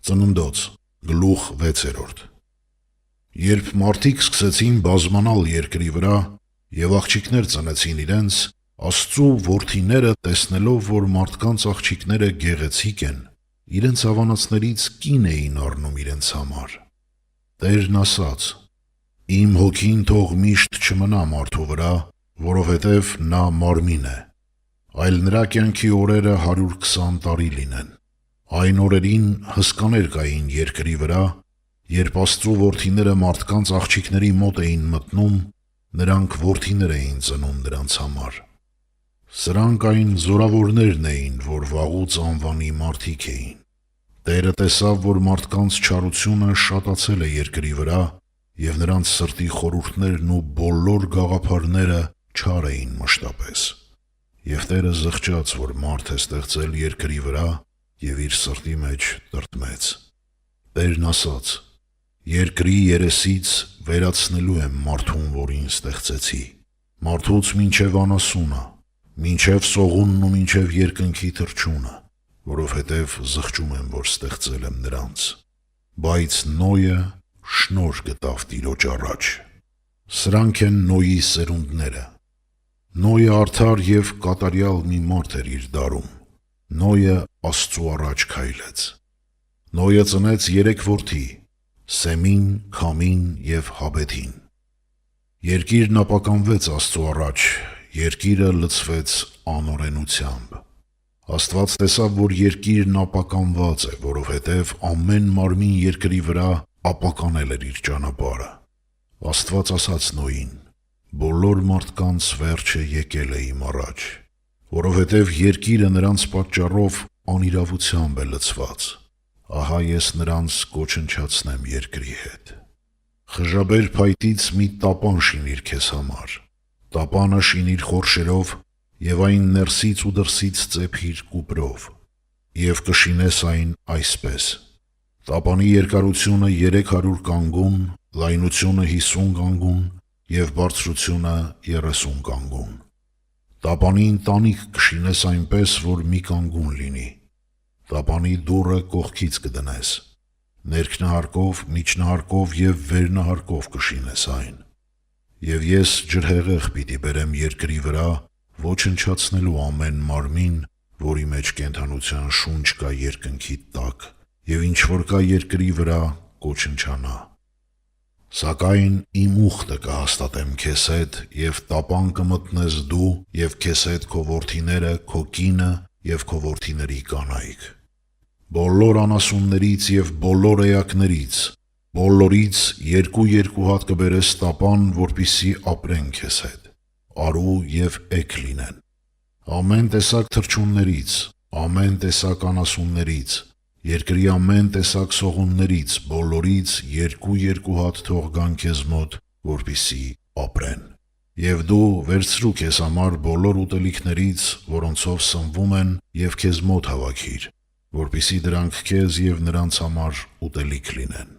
Ծննդոց, գլուխ 6. Երբ մարդիկ սկսեցին բազմանալ երկրի վրա և աղջիկներ ծնեցին իրենց, Աստծու որդիները տեսնելով, որ մարդկանց աղջիկները գեղեցիկ են, իրենց հավանածներից կին էին առնում իրենց համար։ Տերն ասաց. «Իմ հոգին թող միշտ չմնա մարդու վրա, որովհետև նա մարմին է, այլ նրա կյանքի օրերը 120 տարի լինեն»։ Այն օրերին հսկաներ կային երկրի վրա, երբ Աստծու որդիները մարդկանց աղջիկների մոտ էին մտնում, նրանք որդիներ էին ծնում նրանց համար։ Սրանք այն զորավորներն էին, որ վաղուց անվանի մարդիկ էին։ Տերը տեսավ, որ մարդկանց չարությունը շատացել է երկրի վրա, և նրանց սրտի խորհուրդներն ու բոլոր գաղափարները չար էին մշտապես։ Եվ Տերը զղջաց, որ մարդ է ստեղծել երկրի վրա, և իր սրտի մեջ տրտմեց։ Տերն ասաց. «Երկրի երեսից վերացնելու եմ մարդուն, որին ստեղծեցի, մարդուց մինչև անասունը, մինչև սողունն ու մինչև երկնքի թռչունը, որովհետև զղջում եմ, որ ստեղծել եմ նրանց»։ Բայց Նոյը շնորհ գտավ Տիրոջ առաջ։ Սրանք են Նոյի սերունդները։ Նոյը արդար և կատարյալ մի մարդ էր իր դարում։ Նոյը Աստծու առաջ քայլեց։ Նոյը ծնեց 3 որդի՝ Սեմին, Քամին և Հաբեթին։ Երկիրն ապականվեց Աստծու առաջ, երկիրը լցվեց անօրենությամբ։ Աստված տեսավ, որ երկիրն ապականված է, որովհետև ամեն մարմին երկրի վրա ապականել էր իր ճանապարհը։ Աստված ասաց Նոյին. «Բոլոր մարդկանց վերջը եկել է իմ առաջ, որովհետև երկիրը նրանց պատճառով անիրավությամբ է լցված։ Ահա ես նրանց կոչնչացնեմ երկրի հետ։ Խժաբեր փայտից մի տապան շինիր քեզ համար, տապանը շինիր խորշերով և այն ներսից ու դրսից ծեփիր կուպրով, և կշինես այն այսպես. տապանի երկարությունը 300 կանգուն, լայնությունը 50 կանգուն և բարձրությունը 30 կանգուն։ Տապանի ընտանիք կշինես այնպես, որ մի կանգուն լինի։ Տապանի դուռը կողքից կդնես, ներքնահարկով, միջնահարկով և վերնահարկով կշինես այն։ Եվ ես ջրհեղեղ պիտի բերեմ երկրի վրա, ոչնչացնելու ամեն մարմին, որի մեջ կենդանության շունչ կա երկնքի տակ, և ինչ որ կա երկրի վրա կոչնչանա։ Սակայն իմ ուխտը կհաստատեմ քեզ հետ, և տապան կմտնես դու, և քեզ հետ քո որդիները, քո կինը և քո որդիների կանայք։ Բոլոր անասուններից և բոլոր էակներից, բոլորից 2 հատ կբերես տապան, որպեսզի ապրեն քեզ հետ, արու և էգ լինեն։ Ամեն տեսակ թռչուններից, ամեն տեսակ անասուններից, երկրի ամեն տեսակ սողուններից, բոլորից 2 հատ թող գան քեզ մոտ, որպեսզի ապրեն։ Եվ դու վերցրու քեզ համար բոլոր ուտելիքներից, որոնցով սնվում են, և քեզ մոտ հավաքիր, որպեսզի դրանք քեզ և նրանց համար ուտելիք լինեն։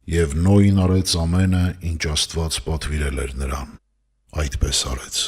Եվ Նոյն արեց ամենը, ինչ Աստված պատվիրել էր նրան, այդպես արեց։